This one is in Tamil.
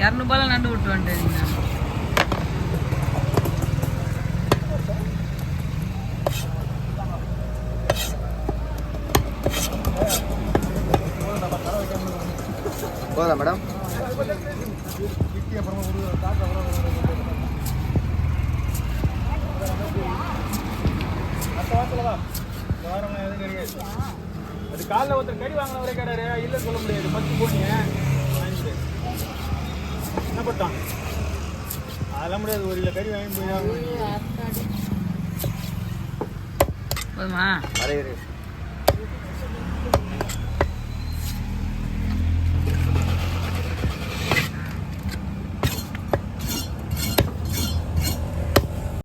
₹200 நண்டு விட்டு வந்துட்டீங்க. போதா மேடம்? அது காலைல ஒருத்தர் கறி வாங்கினவரே கேட்டாரு, இல்லைன்னு சொல்ல முடியாது. 10 போனீங்க என்ன பட்டான் அதெல்லாம் முடியாது. 1 கிலோ கறி வாங்கி போய் போதுமா? அரே